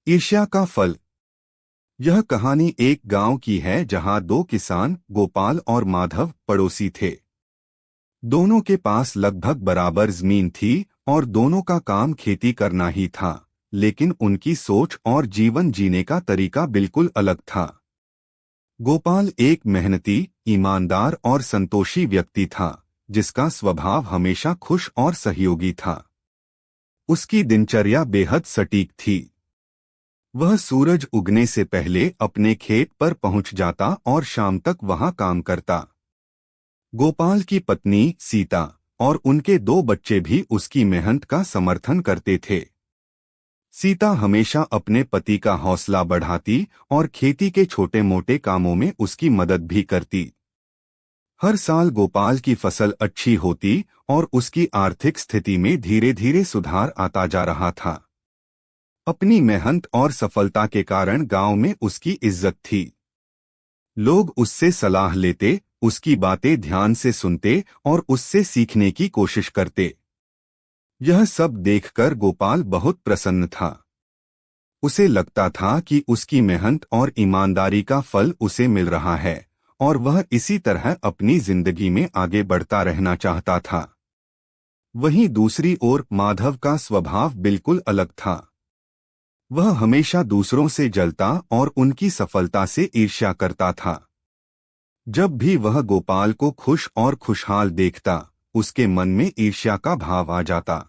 ईर्ष्या का फल। यह कहानी एक गांव की है जहां दो किसान गोपाल और माधव पड़ोसी थे। दोनों के पास लगभग बराबर जमीन थी और दोनों का काम खेती करना ही था, लेकिन उनकी सोच और जीवन जीने का तरीका बिल्कुल अलग था। गोपाल एक मेहनती, ईमानदार और संतोषी व्यक्ति था, जिसका स्वभाव हमेशा खुश और सहयोगी था। उसकी दिनचर्या बेहद सटीक थी। वह सूरज उगने से पहले अपने खेत पर पहुंच जाता और शाम तक वहां काम करता। गोपाल की पत्नी सीता और उनके दो बच्चे भी उसकी मेहनत का समर्थन करते थे। सीता हमेशा अपने पति का हौसला बढ़ाती और खेती के छोटे मोटे कामों में उसकी मदद भी करती। हर साल गोपाल की फसल अच्छी होती और उसकी आर्थिक स्थिति में धीरे धीरे सुधार आता जा रहा था। अपनी मेहनत और सफलता के कारण गांव में उसकी इज्जत थी। लोग उससे सलाह लेते, उसकी बातें ध्यान से सुनते और उससे सीखने की कोशिश करते। यह सब देखकर गोपाल बहुत प्रसन्न था। उसे लगता था कि उसकी मेहनत और ईमानदारी का फल उसे मिल रहा है और वह इसी तरह अपनी जिंदगी में आगे बढ़ता रहना चाहता था। वहीं दूसरी ओर माधव का स्वभाव बिल्कुल अलग था। वह हमेशा दूसरों से जलता और उनकी सफलता से ईर्ष्या करता था। जब भी वह गोपाल को खुश और खुशहाल देखता, उसके मन में ईर्ष्या का भाव आ जाता।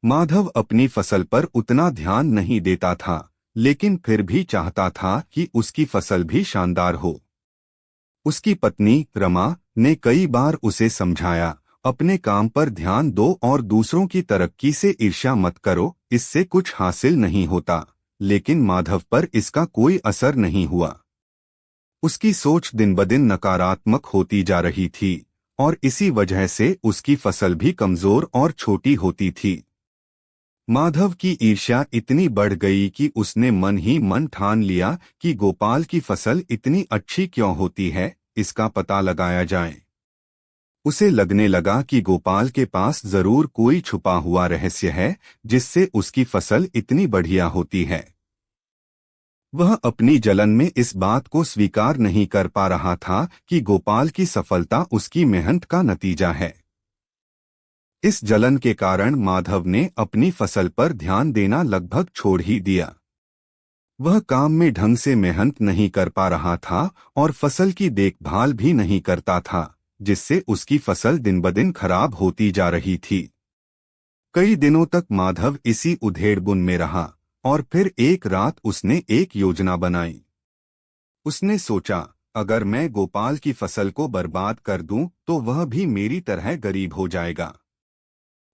माधव अपनी फसल पर उतना ध्यान नहीं देता था, लेकिन फिर भी चाहता था कि उसकी फसल भी शानदार हो। उसकी पत्नी रमा ने कई बार उसे समझाया, अपने काम पर ध्यान दो और दूसरों की तरक्की से ईर्ष्या मत करो, इससे कुछ हासिल नहीं होता। लेकिन माधव पर इसका कोई असर नहीं हुआ। उसकी सोच दिन ब दिन नकारात्मक होती जा रही थी और इसी वजह से उसकी फसल भी कमजोर और छोटी होती थी। माधव की ईर्ष्या इतनी बढ़ गई कि उसने मन ही मन ठान लिया कि गोपाल की फसल इतनी अच्छी क्यों होती है, इसका पता लगाया जाए। उसे लगने लगा कि गोपाल के पास जरूर कोई छुपा हुआ रहस्य है, जिससे उसकी फसल इतनी बढ़िया होती है। वह अपनी जलन में इस बात को स्वीकार नहीं कर पा रहा था कि गोपाल की सफलता उसकी मेहनत का नतीजा है। इस जलन के कारण माधव ने अपनी फसल पर ध्यान देना लगभग छोड़ ही दिया। वह काम में ढंग से मेहनत नहीं कर पा रहा था और फसल की देखभाल भी नहीं करता था, जिससे उसकी फसल दिन ब दिन खराब होती जा रही थी। कई दिनों तक माधव इसी उधेड़बुन में रहा और फिर एक रात उसने एक योजना बनाई। उसने सोचा, अगर मैं गोपाल की फसल को बर्बाद कर दूं तो वह भी मेरी तरह गरीब हो जाएगा।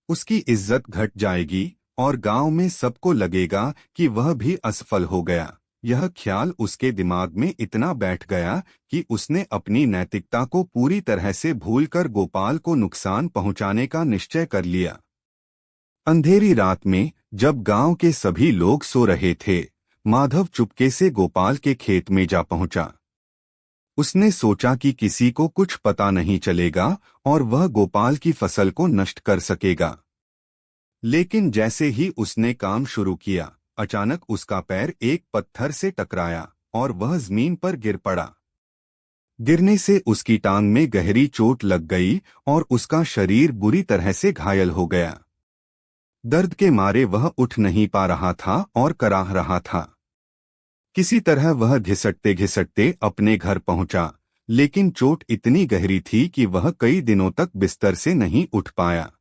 उसकी इज्जत घट जाएगी और गांव में सबको लगेगा कि वह भी असफल हो गया। यह ख्याल उसके दिमाग में इतना बैठ गया कि उसने अपनी नैतिकता को पूरी तरह से भूलकर गोपाल को नुकसान पहुंचाने का निश्चय कर लिया। अंधेरी रात में जब गांव के सभी लोग सो रहे थे, माधव चुपके से गोपाल के खेत में जा पहुंचा। उसने सोचा कि किसी को कुछ पता नहीं चलेगा और वह गोपाल की फसल को नष्ट कर सकेगा। लेकिन जैसे ही उसने काम शुरू किया, अचानक उसका पैर एक पत्थर से टकराया और वह जमीन पर गिर पड़ा। गिरने से उसकी टांग में गहरी चोट लग गई और उसका शरीर बुरी तरह से घायल हो गया। दर्द के मारे वह उठ नहीं पा रहा था और कराह रहा था। किसी तरह वह घिसटते घिसटते अपने घर पहुंचा, लेकिन चोट इतनी गहरी थी कि वह कई दिनों तक बिस्तर से नहीं उठ पाया।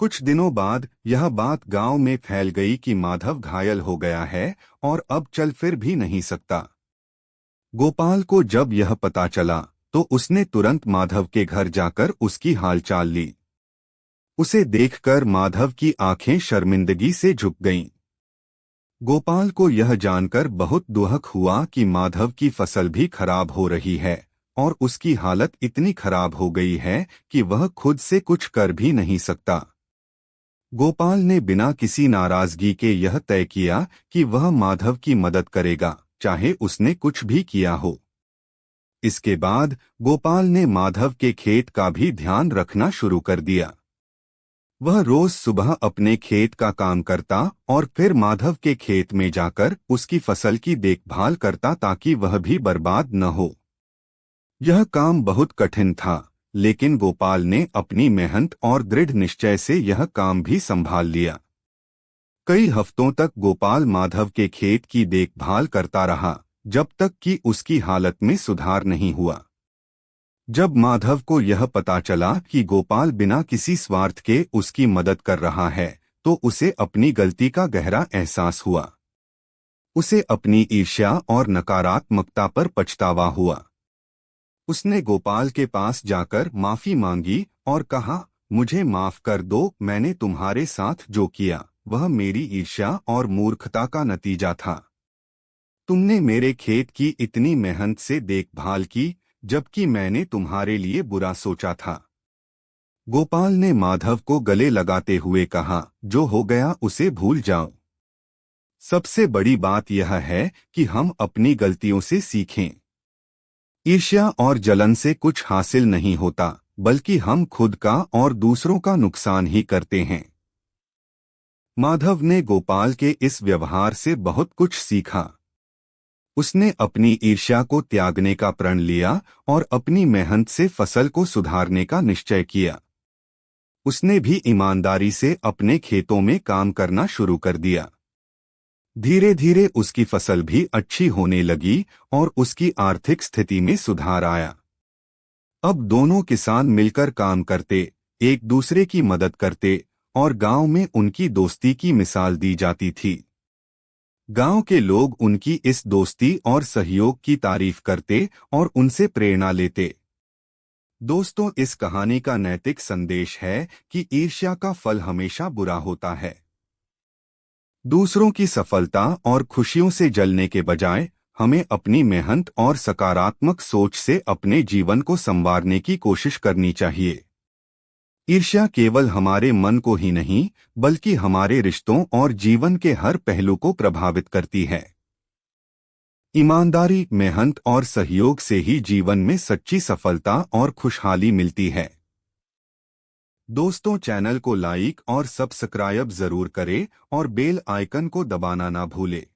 कुछ दिनों बाद यह बात गांव में फैल गई कि माधव घायल हो गया है और अब चल फिर भी नहीं सकता। गोपाल को जब यह पता चला तो उसने तुरंत माधव के घर जाकर उसकी हालचाल ली। उसे देखकर माधव की आंखें शर्मिंदगी से झुक गईं। गोपाल को यह जानकर बहुत दुख हुआ कि माधव की फसल भी खराब हो रही है और उसकी हालत इतनी खराब हो गई है कि वह खुद से कुछ कर भी नहीं सकता। गोपाल ने बिना किसी नाराजगी के यह तय किया कि वह माधव की मदद करेगा, चाहे उसने कुछ भी किया हो। इसके बाद गोपाल ने माधव के खेत का भी ध्यान रखना शुरू कर दिया। वह रोज सुबह अपने खेत का काम करता और फिर माधव के खेत में जाकर उसकी फसल की देखभाल करता ताकि वह भी बर्बाद न हो। यह काम बहुत कठिन था, लेकिन गोपाल ने अपनी मेहनत और दृढ़ निश्चय से यह काम भी संभाल लिया। कई हफ्तों तक गोपाल माधव के खेत की देखभाल करता रहा, जब तक कि उसकी हालत में सुधार नहीं हुआ। जब माधव को यह पता चला कि गोपाल बिना किसी स्वार्थ के उसकी मदद कर रहा है, तो उसे अपनी गलती का गहरा एहसास हुआ। उसे अपनी ईर्ष्या और नकारात्मकता पर पछतावा हुआ। उसने गोपाल के पास जाकर माफी मांगी और कहा, मुझे माफ कर दो, मैंने तुम्हारे साथ जो किया वह मेरी ईर्ष्या और मूर्खता का नतीजा था। तुमने मेरे खेत की इतनी मेहनत से देखभाल की, जबकि मैंने तुम्हारे लिए बुरा सोचा था। गोपाल ने माधव को गले लगाते हुए कहा, जो हो गया उसे भूल जाओ। सबसे बड़ी बात यह है कि हम अपनी गलतियों से सीखें। ईर्ष्या और जलन से कुछ हासिल नहीं होता, बल्कि हम खुद का और दूसरों का नुकसान ही करते हैं। माधव ने गोपाल के इस व्यवहार से बहुत कुछ सीखा। उसने अपनी ईर्ष्या को त्यागने का प्रण लिया और अपनी मेहनत से फसल को सुधारने का निश्चय किया। उसने भी ईमानदारी से अपने खेतों में काम करना शुरू कर दिया। धीरे धीरे उसकी फसल भी अच्छी होने लगी और उसकी आर्थिक स्थिति में सुधार आया। अब दोनों किसान मिलकर काम करते, एक दूसरे की मदद करते और गांव में उनकी दोस्ती की मिसाल दी जाती थी। गांव के लोग उनकी इस दोस्ती और सहयोग की तारीफ करते और उनसे प्रेरणा लेते। दोस्तों, इस कहानी का नैतिक संदेश है कि ईर्ष्या का फल हमेशा बुरा होता है। दूसरों की सफलता और खुशियों से जलने के बजाय हमें अपनी मेहनत और सकारात्मक सोच से अपने जीवन को संवारने की कोशिश करनी चाहिए। ईर्ष्या केवल हमारे मन को ही नहीं, बल्कि हमारे रिश्तों और जीवन के हर पहलू को प्रभावित करती है। ईमानदारी, मेहनत और सहयोग से ही जीवन में सच्ची सफलता और खुशहाली मिलती है। दोस्तों, चैनल को लाइक और सब्सक्राइब जरूर करें और बेल आइकन को दबाना ना भूलें।